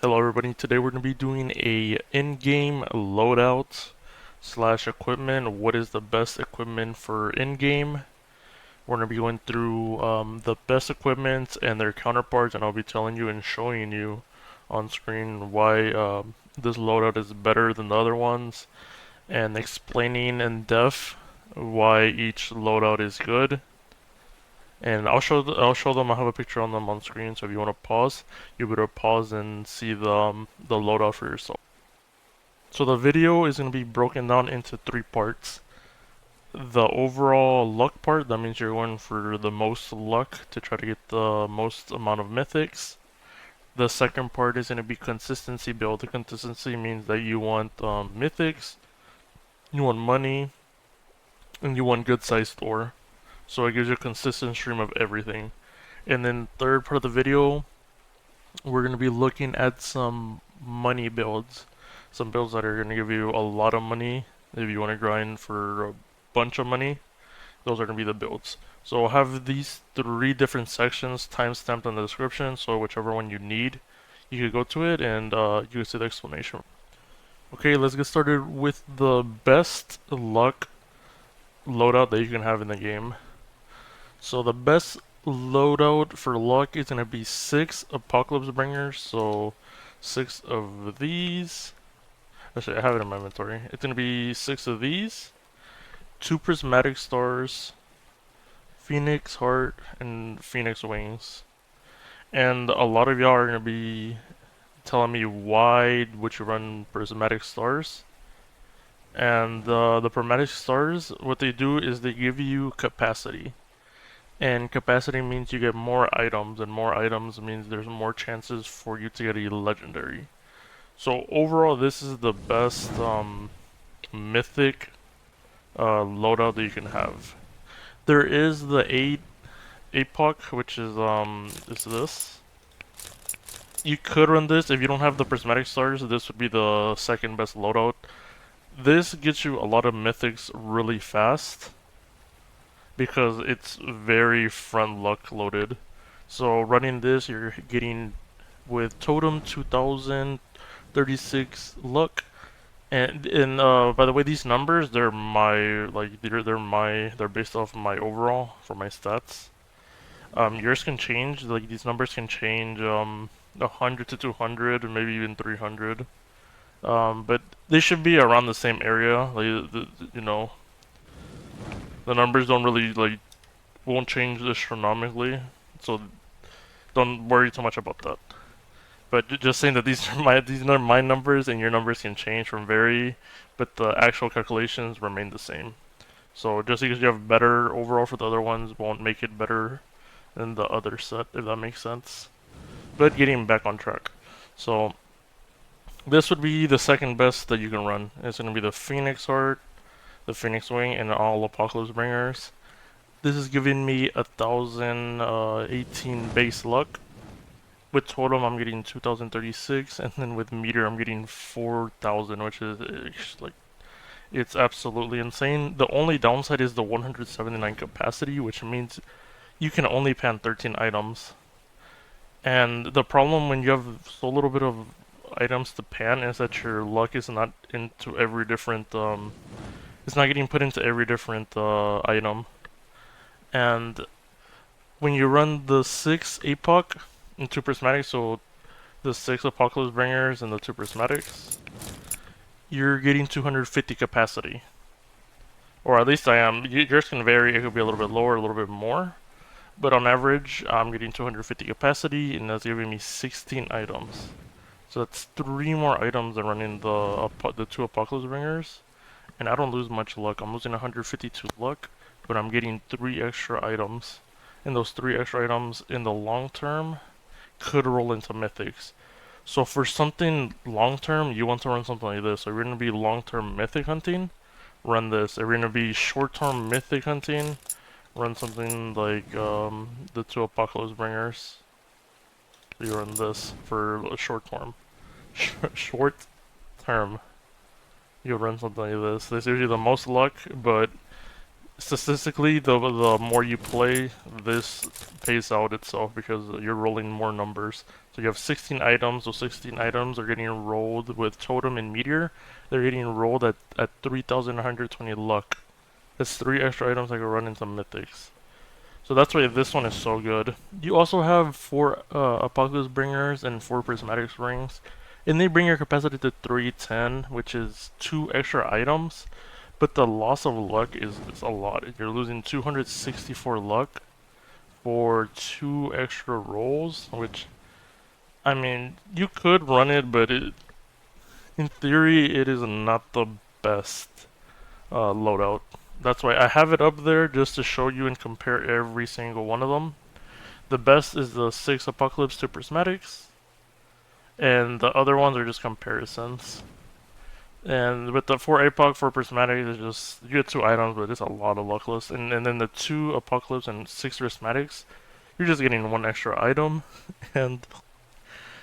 Hello everybody, today we're going to be doing a in-game loadout slash equipment. What is the best equipment for in-game? We're going to be going through the best equipment and their counterparts, and I'll be telling you and showing you on screen why this loadout is better than the other ones, and explaining in depth why each loadout is good. And I'll show them. I have a picture on them on screen, so if you want to pause, you better pause and see the loadout for yourself. So the video is going to be broken down into three parts. The overall luck part, that means you're going for the most luck to try to get the most amount of mythics. The second part is going to be consistency build. The consistency means that you want mythics, you want money, and you want good sized store. So it gives you a consistent stream of everything. And then third part of the video, we're going to be looking at some money builds. Some builds that are going to give you a lot of money. If you want to grind for a bunch of money, those are going to be the builds. So I'll have these three different sections timestamped in the description, so whichever one you need, you can go to it and you can see the explanation. Okay, let's get started with the best luck loadout that you can have in the game. So the best loadout for luck is going to be 6 Apocalypse Bringers, so 6 of these. Actually, I have it in my inventory. It's going to be 6 of these, 2 Prismatic Stars, Phoenix Heart, and Phoenix Wings. And a lot of y'all are going to be telling me why would you run Prismatic Stars. And the Prismatic Stars, what they do is they give you capacity. And capacity means you get more items, and more items means there's more chances for you to get a legendary. So overall, this is the best mythic loadout that you can have. There is the 8 APOC, which is this. You could run this if you don't have the prismatic stars. This would be the second best loadout. This gets you a lot of mythics really fast, because it's very front luck loaded. So running this, you're getting with totem 2036 luck, and by the way, these numbers, they're they're based off my overall for my stats. Yours can change. Like these numbers can change 100 to 200, or maybe even 300. But they should be around the same area. Like you know, the numbers don't really won't change astronomically, so don't worry too much about that. But just saying that these are my numbers, and your numbers can change from vary, but the actual calculations remain the same. So just because you have better overall for the other ones won't make it better than the other set, if that makes sense. But getting back on track. So this would be the second best that you can run. It's going to be the Phoenix Heart, the Phoenix Wing, and all Apocalypse Bringers. This is giving me 1018 base luck. With totem, I'm getting 2036, and then with meter, I'm getting 4000, which is like, it's absolutely insane. The only downside is the 179 capacity, which means you can only pan 13 items. And the problem when you have so little bit of items to pan is that your luck is not into every different, it's not getting put into every different item. And when you run the 6 APOC and 2 prismatics, so the 6 Apocalypse Bringers and the 2 prismatics, you're getting 250 capacity. Or at least I am. Yours can vary, it could be a little bit lower, a little bit more. But on average, I'm getting 250 capacity, and that's giving me 16 items. So that's 3 more items than running the 2 Apocalypse Bringers. And I don't lose much luck. I'm losing 152 luck, but I'm getting 3 extra items. And those 3 extra items in the long term could roll into mythics. So for something long term, you want to run something like this. So if you're going to be long term mythic hunting, run this. If you're going to be short term mythic hunting, run something like the 2 Apocalypse Bringers. You run this for a short term. Short term. You run something like this. This gives you the most luck, but statistically, the more you play, this pays out itself because you're rolling more numbers. So you have 16 items. Those 16 items are getting rolled with Totem and Meteor. They're getting rolled at 3,120 luck. That's 3 extra items I can run into Mythics. So that's why this one is so good. You also have 4 Apocalypse Bringers and 4 Prismatic Rings. And they bring your capacity to 310, which is 2 extra items. But the loss of luck is a lot. You're losing 264 luck for 2 extra rolls, which, I mean, you could run it, but in theory, it is not the best loadout. That's why I have it up there just to show you and compare every single one of them. The best is the 6 Apocalypse to Prismatics, and the other ones are just comparisons. And with the 4 APOC, 4 Prismatics, it's just, you get 2 items, but it's a lot of luckless. And then the 2 Apocalypse and 6 Prismatics, you're just getting 1 extra item, and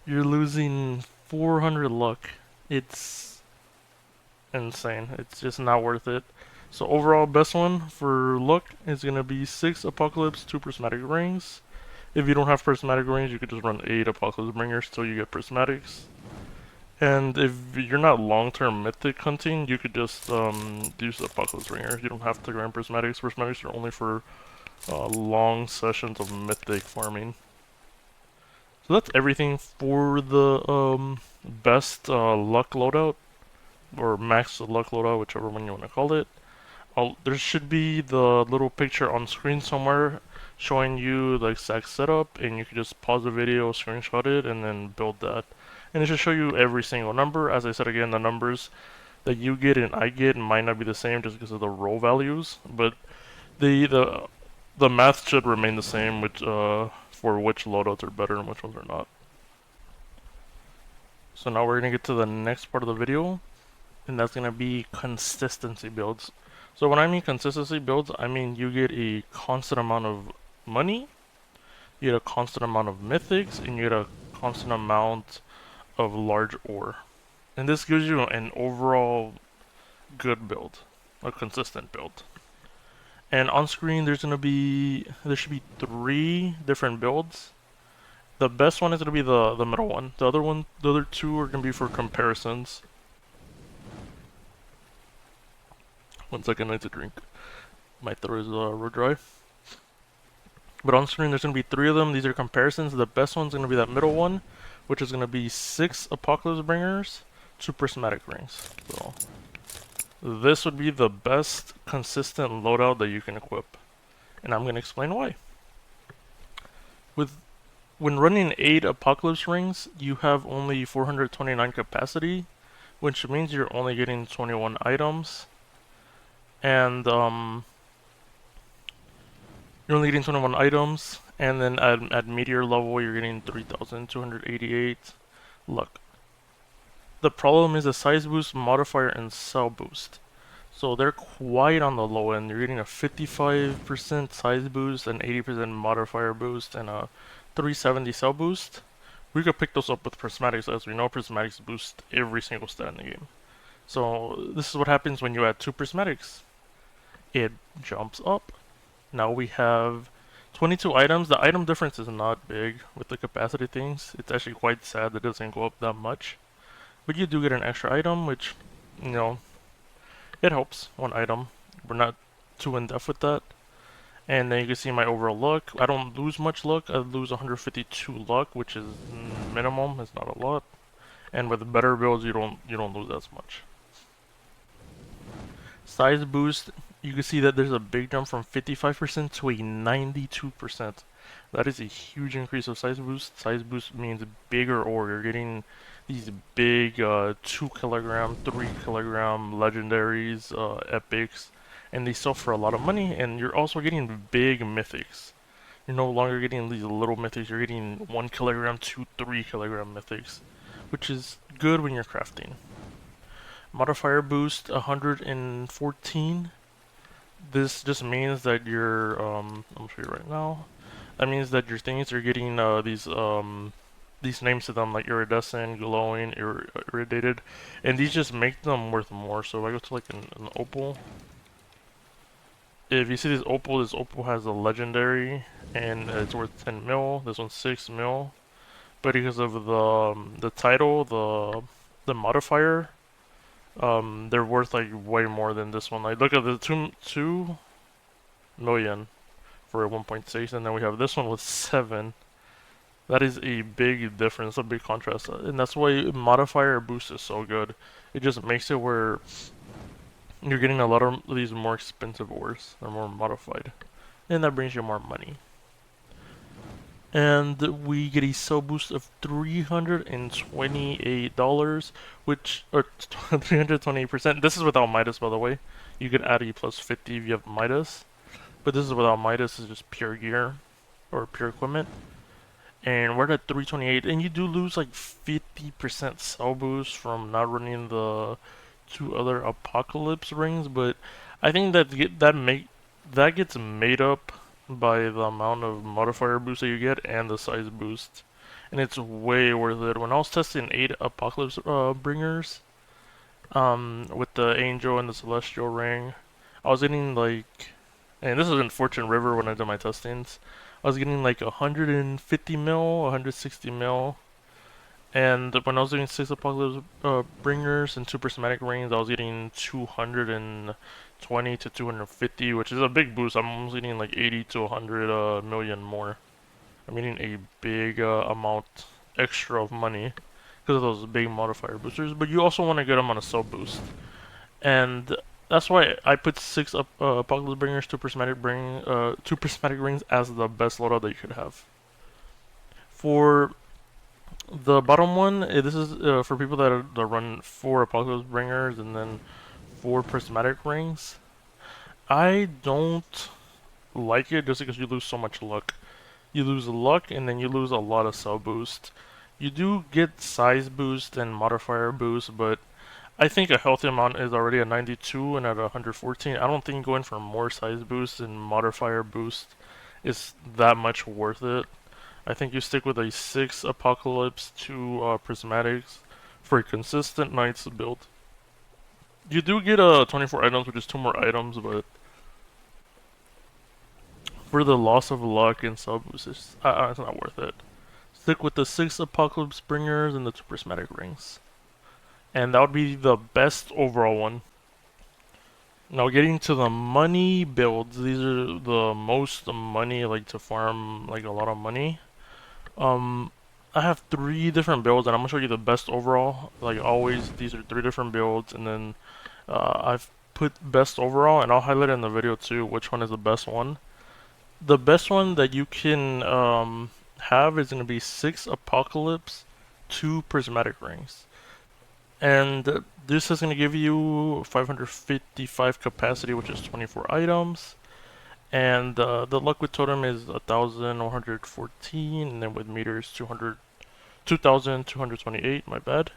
you're losing 400 luck. It's insane. It's just not worth it. So overall, best one for luck is going to be 6 Apocalypse, 2 Prismatic Rings. If you don't have Prismatic Rings, you could just run 8 Apocalypse Bringers till you get Prismatics. And if you're not long-term mythic hunting, you could just use the Apocalypse Ringer. You don't have to grind Prismatics. Prismatics are only for long sessions of mythic farming. So that's everything for the best luck loadout, or max luck loadout, whichever one you want to call it. There should be the little picture on screen somewhere showing you the exact setup, and you can just pause the video, screenshot it, and then build that. And it should show you every single number. As I said again, the numbers that you get and I get might not be the same just because of the roll values, but the math should remain the same, which for which loadouts are better and which ones are not. So now we're gonna get to the next part of the video, and that's gonna be consistency builds. So when I mean consistency builds, I mean you get a constant amount of money, you get a constant amount of mythics, and you get a constant amount of large ore. And this gives you an overall good build, a consistent build. And on screen there should be 3 different builds. The best one is gonna be the middle one. The other 2 are gonna be for comparisons. One second, I need to drink. My throat is real dry. But on screen there's gonna be 3 of them. These are comparisons. The best one's gonna be that middle one, which is gonna be 6 Apocalypse Bringers, 2 Prismatic Rings. So this would be the best consistent loadout that you can equip, and I'm gonna explain why. When running 8 Apocalypse Rings, you have only 429 capacity, which means you're only getting 21 items, and you're only getting 21 items, and then at Meteor level you're getting 3,288 luck. The problem is the size boost, modifier, and cell boost. So they're quite on the low end. You're getting a 55% size boost, an 80% modifier boost, and a 370 cell boost. We could pick those up with Prismatics, as we know Prismatics boost every single stat in the game. So this is what happens when you add 2 Prismatics. It jumps up. Now we have 22 items. The item difference is not big with the capacity things. It's actually quite sad that it doesn't go up that much. But you do get an extra item, which, you know, it helps. 1 item. We're not too in depth with that. And then you can see my overall luck. I don't lose much luck. I lose 152 luck, which is minimum. It's not a lot. And with better builds, you don't lose as much. Size boost, you can see that there's a big jump from 55% to a 92%. That is a huge increase of size boost. Size boost means bigger ore. You're getting these big 2 kilogram, 3 kilogram legendaries, epics, and they sell for a lot of money, and you're also getting big mythics. You're no longer getting these little mythics, you're getting 1 kilogram, 2, 3 kilogram mythics, which is good when you're crafting. Modifier boost 114. This just means that your I'm gonna show you right now. That means that your things are getting these names to them, like iridescent, glowing, irradiated, and these just make them worth more. So if I go to like an opal, if you see this opal has a legendary, and it's worth 10 mil. This one's 6 mil, but because of the title, the modifier, they're worth like way more than this one. Like look at the 2 million for 1.6, and then we have this one with 7. That is a big difference, a big contrast, and that's why modifier boost is so good. It just makes it where you're getting a lot of these more expensive ores. They're more modified, and that brings you more money. And we get a sell boost of $328, which, or 328%. This is without Midas, by the way. You could add a plus 50 if you have Midas, but this is without Midas. It's just pure gear or pure equipment. And we're at 328, and you do lose like 50% sell boost from not running the 2 other Apocalypse rings, but I think that gets made up by the amount of modifier boost that you get and the size boost, and it's way worth it. When I was testing 8 Apocalypse bringers, with the Angel and the Celestial ring, I was getting like, and this was in Fortune River when I did my testings. I was getting like 150 mil, 160 mil, and when I was doing 6 Apocalypse bringers and 2 prismatic rings, I was getting 220 to 250, which is a big boost. I'm almost getting like 80 to 100 million more. I'm getting a big amount extra of money because of those big modifier boosters, but you also want to get them on a sub boost. And that's why I put 6 Apocalypse bringers, 2 2 prismatic rings as the best loadout that you could have. For the bottom one, this is for people that run 4 Apocalypse bringers and then 4 prismatic rings. I don't like it just because you lose so much luck. You lose luck and then you lose a lot of cell boost. You do get size boost and modifier boost, but I think a healthy amount is already at 92 and at 114. I don't think going for more size boost and modifier boost is that much worth it. I think you stick with a 6 Apocalypse, 2 Prismatics for a consistent Knights build. You do get 24 items, which is 2 more items, but for the loss of luck and sub boost, it's not worth it. Stick with the 6 Apocalypse Bringers and the 2 Prismatic Rings. And that would be the best overall one. Now getting to the money builds, these are the most money, like to farm like a lot of money. I have 3 different builds, and I'm gonna show you the best overall. Like always, these are 3 different builds, and then I've put best overall, and I'll highlight in the video too which one is the best one. The best one that you can have is gonna be 6 Apocalypse, 2 Prismatic Rings. And this is going to give you 555 capacity, which is 24 items. And the luck with totem is 1,114, and then with meters 2,228, my bad.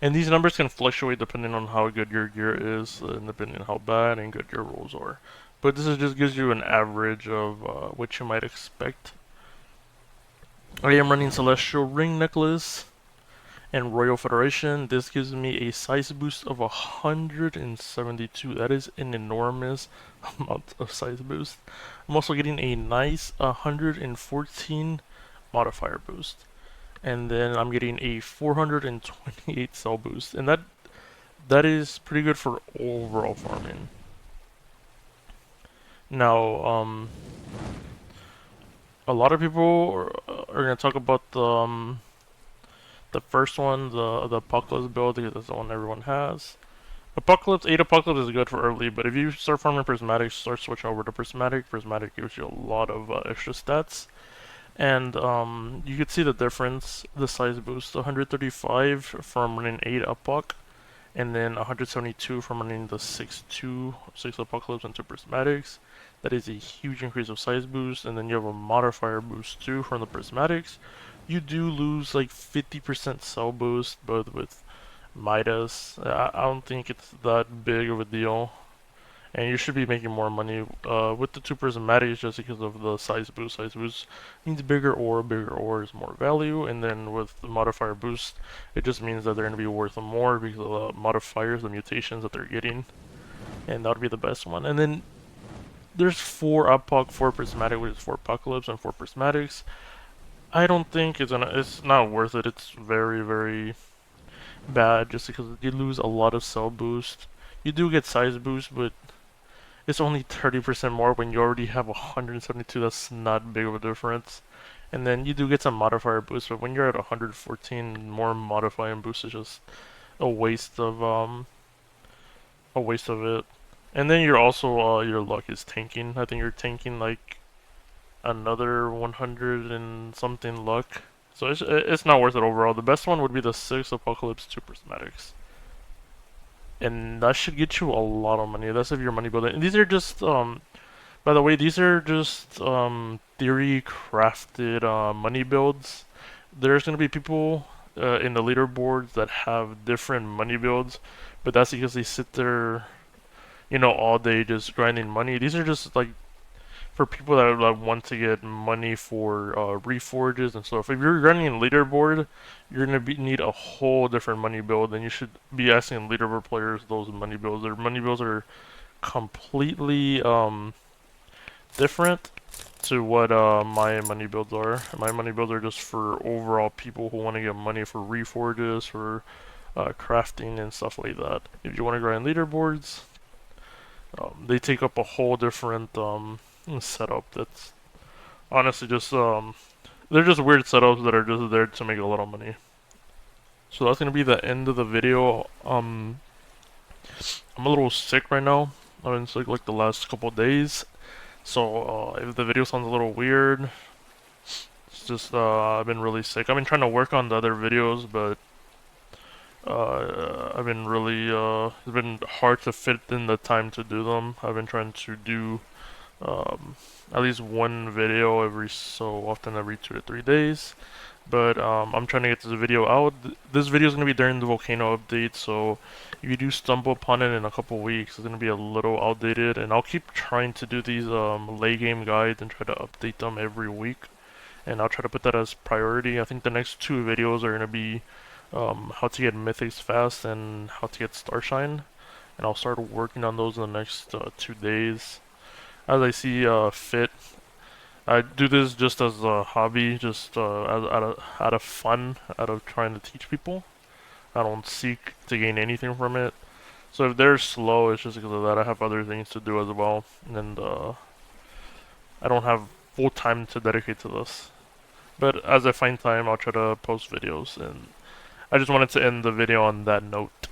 And these numbers can fluctuate depending on how good your gear is, and depending on how bad and good your rolls are. But this just gives you an average of what you might expect. I am running Celestial Ring Necklace and Royal Federation. This gives me a size boost of 172. That is an enormous amount of size boost. I'm also getting a nice 114 modifier boost. And then I'm getting a 428 cell boost. And that is pretty good for overall farming. Now, a lot of people are going to talk about the first one, the Apocalypse build, because that's the one everyone has. 8 Apocalypse is good for early, but if you start farming Prismatic, start switching over to Prismatic. Prismatic gives you a lot of extra stats. And you can see the difference, the size boost. 135 from running 8 Apoc, and then 172 from running the 6 Apocalypse and 2 Prismatics. That is a huge increase of size boost, and then you have a modifier boost too from the Prismatics. You do lose like 50% cell boost, but with Midas, I don't think it's that big of a deal. And you should be making more money with the 2 Prismatics just because of the size boost. Size boost means bigger ore is more value, and then with the modifier boost, it just means that they're going to be worth more because of the modifiers, the mutations that they're getting. And that would be the best one. And then there's 4 Apoc, 4 Prismatic, which is 4 Apocalypse, and 4 Prismatics. I don't think it's not worth it. It's very, very bad just because you lose a lot of cell boost. You do get size boost, but it's only 30% more when you already have 172. That's not big of a difference. And then you do get some modifier boost, but when you're at 114, more modifying boost is just a waste of it. And then you're also your luck is tanking. I think you're tanking like another 100 and something luck. So it's not worth it overall. The best one would be the 6 Apocalypse 2 Prismatics. And that should get you a lot of money. That's if you're money building. And these are just by the way, these are just theory crafted money builds. There's gonna be people in the leaderboards that have different money builds, but that's because they sit there, all day just grinding money. These are just like for people that want to get money for reforges and stuff. If you're running a leaderboard, you're gonna need a whole different money build, and you should be asking leaderboard players those money builds. Their money builds are completely different to what my money builds are. My money builds are just for overall people who want to get money for reforges, for crafting and stuff like that. If you want to grind leaderboards, they take up a whole different setup. That's honestly just they're just weird setups that are just there to make a lot of money. So that's gonna be the end of the video. I'm a little sick right now. I've been sick like the last couple days. So if the video sounds a little weird, it's just I've been really sick. I've been trying to work on the other videos, but I've been really it's been hard to fit in the time to do them. I've been trying to do at least one video every so often, every 2 to 3 days. But I'm trying to get this video out. This video is going to be during the Volcano update, so if you do stumble upon it in a couple weeks, it's going to be a little outdated. And I'll keep trying to do these late game guides and try to update them every week. And I'll try to put that as priority. I think the next 2 videos are going to be how to get mythics fast and how to get starshine. And I'll start working on those in the next 2 days as I see fit. I do this just as a hobby, just out of fun, out of trying to teach people. I don't seek to gain anything from it. So if they're slow, it's just because of that. I have other things to do as well, and I don't have full time to dedicate to this. But as I find time, I'll try to post videos, and I just wanted to end the video on that note.